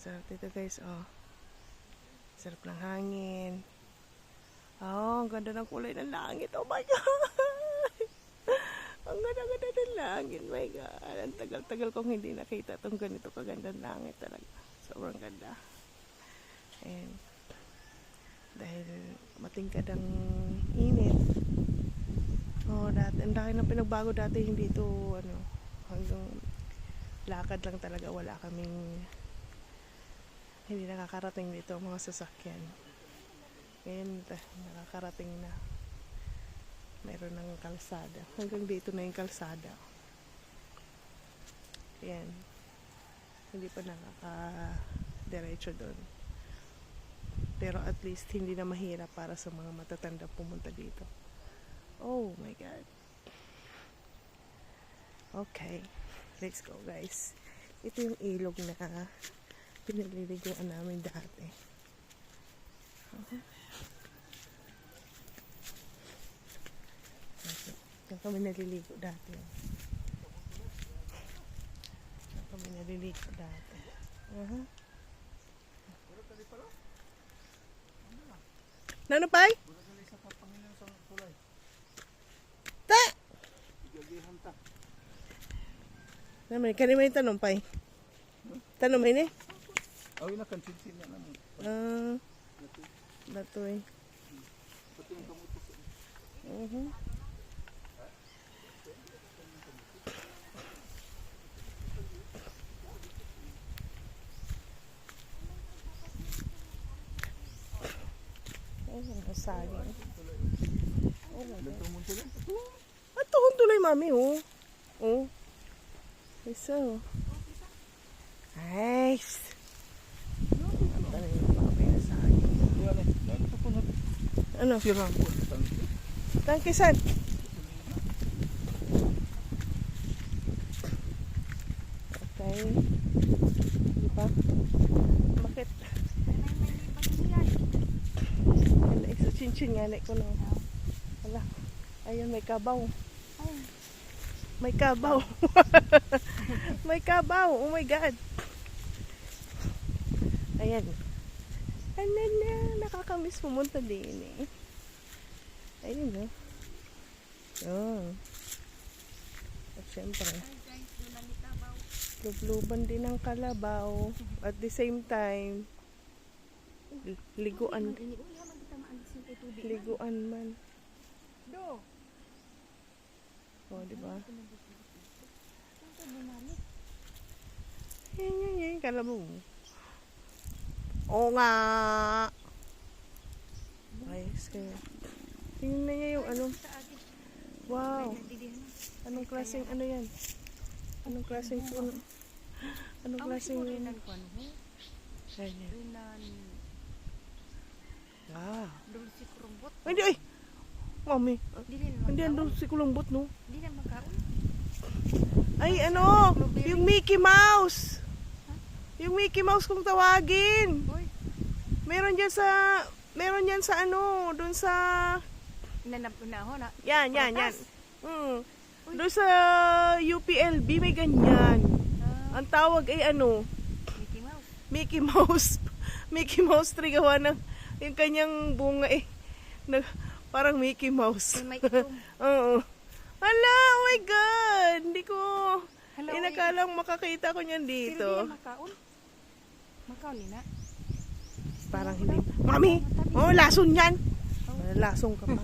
Sarap dito guys, oh. Sarap ng hangin. Oh, ang ganda ng kulay ng langit. Oh my God! Ang ganda-ganda ng langit. My God. Ang tagal-tagal kong hindi nakita itong ganito kagandang langit talaga. Sobrang ganda. And dahil matingkad ang init. Oh, dati, ang laki ng pinagbago dati. Hindi ito, hanggang lakad lang talaga. Wala kaming, hindi nakakarating dito ang mga sasakyan. Ngayon, nakakarating na. Meron ng kalsada. Hanggang dito na yung kalsada. Ayan. Hindi pa nakaka-diretso doon. Pero at least hindi na mahirap para sa mga matatanda pumunta dito. Oh my God. Okay. Let's go guys. Ito yung ilog na pinaliliguan namin dati. Diyan kami naliligo dati. Diyan kami naliligo dati. Nano pay? Ta! Naman, kanina may tanong pay. Tanong mo ini? Oh, yun na kansinsin na naman. Latoy. Saging. Oh my God. At tuhon tuloy mami, oh. Oh. Isa. Nice. Ang tayo ng mami na saging. Ano? Sirang po. Tangkisan. Okay. Di ba? Bakit? Sa chin-chin nga ko no. Wala. Ayun, may kabaw. May kabaw. May kabaw. Oh my God. Ayan. Ano na, nakakamiss pumunta din eh. Ayun no. Oh. At syempre, lubluban din ang kalabaw. At the same time, liguan. Liguan man. Oh, di ba? Yan, kalabaw. Oo nga. Ayos kayo. Tingnan niya yung ano. Wow. Anong klaseng ano yan? Anong klaseng puno? Anong klaseng yun? Ayan. Ah. Hindi ay. Mami. Hindi ang dulce kulumbot no. Hindi na makaon. Ay ano, yung Mickey Mouse. Yung Mickey Mouse kung tawagin. Meron diyan sa ano, doon sa Nanapuna na. yan. Doon sa UPLB may ganyan. Ang tawag ay ano, Mickey Mouse. Mickey Mouse. Mickey Mouse tree gawa ng yung kanyang bunga eh. Parang Mickey Mouse. May itom. Oo. Hala, oh my God. Hindi ko inakalang makakita ko niyan dito. Pero di na makaon. Makaon nina. Parang hindi. Mami! Oh, lason yan! Lasong ka pa.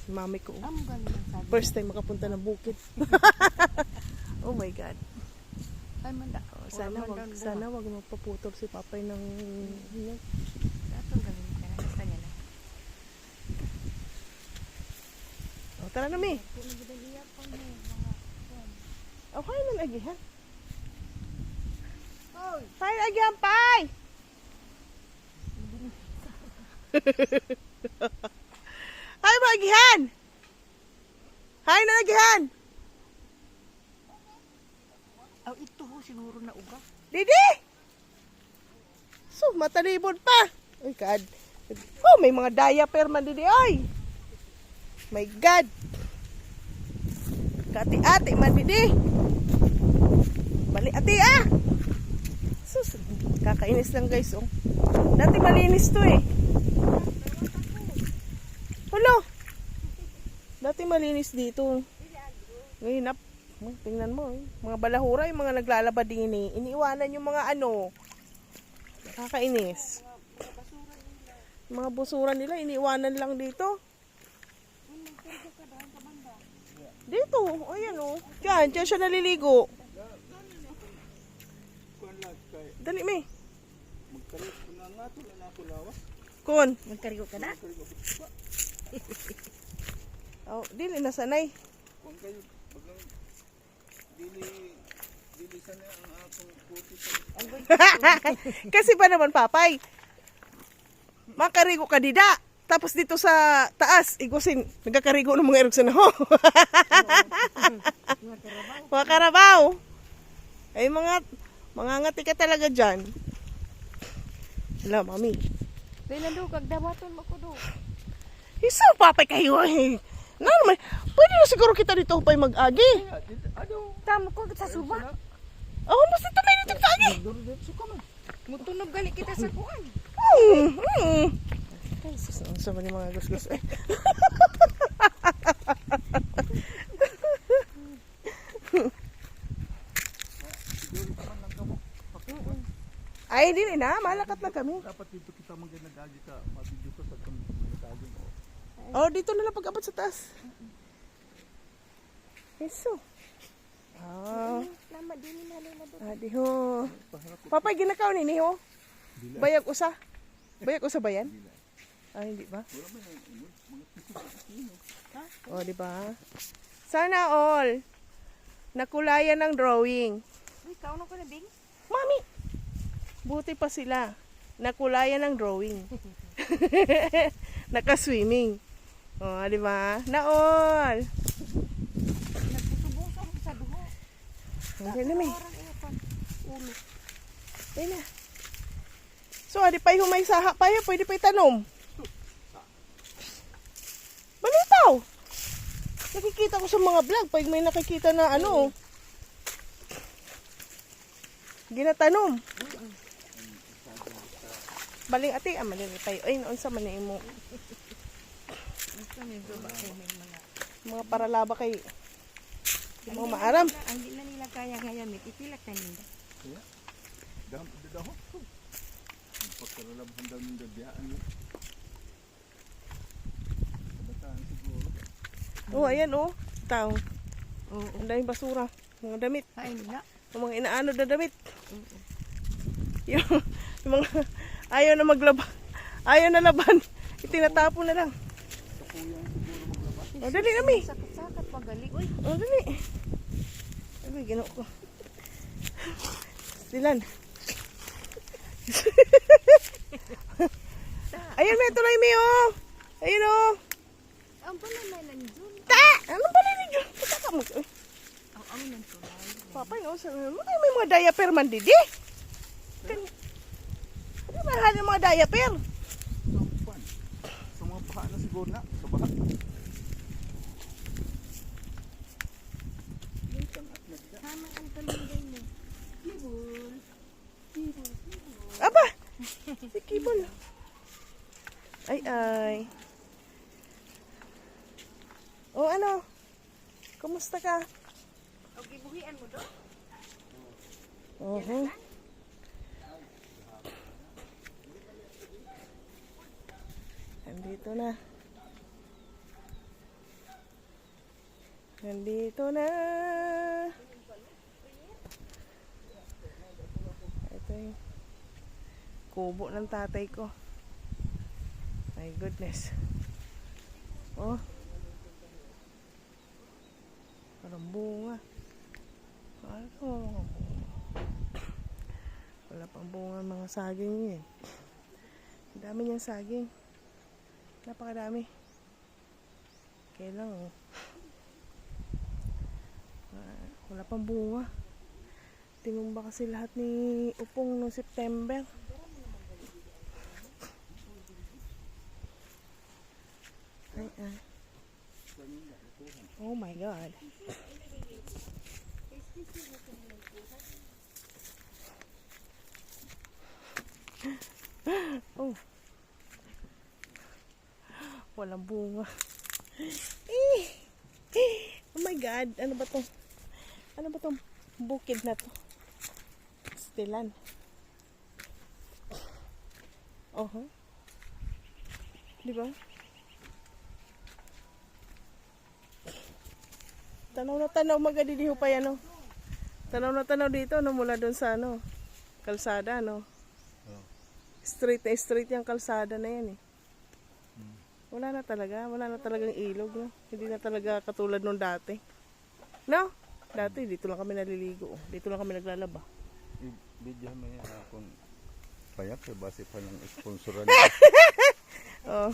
Si mami ko. First time makapunta ng bukid. Oh my God. Ay, manda. Oh, sana wag magpaputol si papay ng Dato gawin ka na. Basta niya na. oh, tara na mi. Oh, kaya na nagihan. Kaya na nagihan, pay! Hay magihan. Hay na nagihan. Oh, ito ho siguro na uga. Didi. So matalibod pa. Ay God. Oh, may mga diaper man didi ay. My God. Kati-ate man didi. Bali ati ah. Sus. Kakainis lang guys, oh. Dati malinis to eh. Hala! Dati malinis dito. Ngayon, tingnan mo eh. Mga balahura, yung mga naglalaba din eh. Iniiwanan yung mga ano. Kakainis. Mga busura nila, iniiwanan lang dito. Dito, ayan oh. Diyan siya naliligo. Dali, may. Magkaroon ko na nga ito na ako lawas. Kun. Magkarigo ka na? Oh, dili na sanay. Kung kayo, bagang dili sana ang akong puti sa Kasi pa naman, papay. Makarigo ka dida. Tapos dito sa taas, igusin, nagkakarigo ng mga erog sa naho. Mga karabaw. Ay, mga ngati ka talaga dyan. Hala, mami. Dahil nandun, kagdamaton mo ko doon. Isa, papay kayo eh. Naman, pwede na siguro kita dito upay mag-agi. ano? Tamo ko sa suba. Oh, mas ito may dito agi. Mutunog gali kita sa kuan. Ay, sus, ang sama ni mga gusgus eh. Ay, hindi na. Malakat na kami. Dapat dito kita mag-nag-agi ka, mabidyo ka sa nag-agi mo. Oh, dito na lang pag-abot sa taas. Eso. Oh. Lama din na nila doon. Adi ho. Papay, ginakaw ni ho. Bayag usa. Bayag usa ba yan? Ay, hindi ba? Oh, di ba? Sana all. Nakulayan ng drawing. Uy, kauno ko na, Bing. Mami! Buti pa sila. Nakulayan ng drawing. Naka-swimming. Oh, di ba? Naol. Nagsusubong sa duho. Hindi na may. Parang ewan. Ulo. Ayun na. So, adi pa yung may saha pa yan. Pwede pa itanom. Malitaw. Nakikita ko sa mga vlog. Pag may nakikita na ano. Ginatanom. Baling ati. Ah, maling tayo. Ay, noon sa manin mo. Ito medyo ba kayo may Mga paralaba kay mga maaram. Ang di na nila kaya ngayon, itilak na nila. Daho. Pagkalalabahan daw ng gabiyaan mo. Kabataan siguro. Oh, ayan oh. Tao. Oo. Ang daming basura. Mga damit. Ay, nila. Yung mga inaano na damit. Yung mga ayaw na maglaba. Ayaw na laban. Itinatapon na lang. Oh, dali kami. Sakit-sakit magaling. Uy, Oh, dali. Ay, ginawa ko. Silan. Ayun, may tuloy mi oh. Ayun oh. ang pala na nandiyon. Ta! Ano ba rin yun? Kita ka mo. Ang nang tulay. Papa, no? May mga diaper man didi. Ano ba hali mga diaper? Sa mga baha na siguro na. Sa baha. Tama ang talunggay mo. Aba! Si Kibol. Ay. O ano? Kumusta ka? Okay, buhian mo doon. Oo. Nandito na. Ito yung kubo ng tatay ko. My goodness. Oh. Parang bunga. Wala pang bunga ang mga saging yun. Ang dami niyang saging. Napakadami. Kailang oh. Wala pang bunga. Tinumba kasi lahat ni Upong noong September. Ay. Oh my God. Oh. Walang bunga. Eh. Oh my God. Ano ba to? Ano ba tong bukid na to? Stilan. Oh, huh? Di ba? Tanaw na tanaw magadidiho pa yan, no? Tanaw na tanaw dito, no? Mula doon sa, ano, kalsada, no? Oh. Straight na straight yung kalsada na yan, eh. Wala na talagang ilog, no? Hindi na talaga katulad nung dati. No? Dati, dito lang kami naliligo, oh. Dito lang kami naglalaba. I-video mo yan akong payak, base pa ng sponsoran. Oh,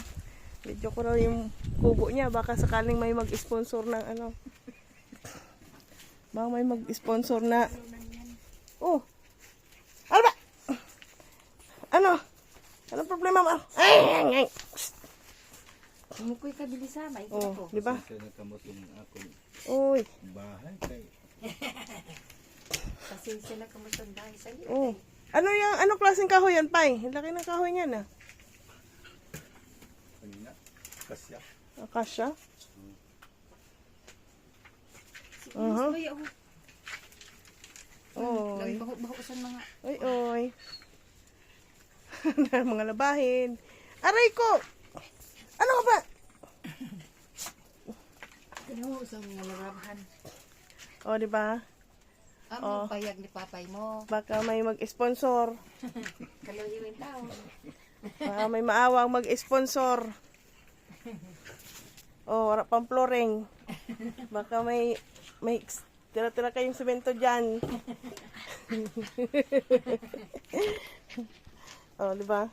video ko raw yung kubo niya. Baka sakaling may mag-sponsor ng ano. Baka may mag-sponsor na. Oh. Ano ba? Ano? Anong problema mo? Ay. Mukoy ka bilisa, may Oh, ko. di ba? Kasi natamos yung akong Uy. bahay kay Kasi sila kamusta dahil sa iyo. Oh. Ano klaseng kahoy yan, Pai? Ang laki ng kahoy niyan, ah. kanina. Kasya. Akasya. Si Inis ba yun? Oy. Baho sa mga... Oy. Mga labahin. Aray ko! Ano ka ba? Ano sa mga larabahan? Oh, di ba? Ang payag ni papay mo. Baka may mag-sponsor. Kaluhiwin tao. Baka may maawang mag-sponsor. Oh, wala pang flooring. Baka may tira-tira kayong semento dyan. Oh, di ba?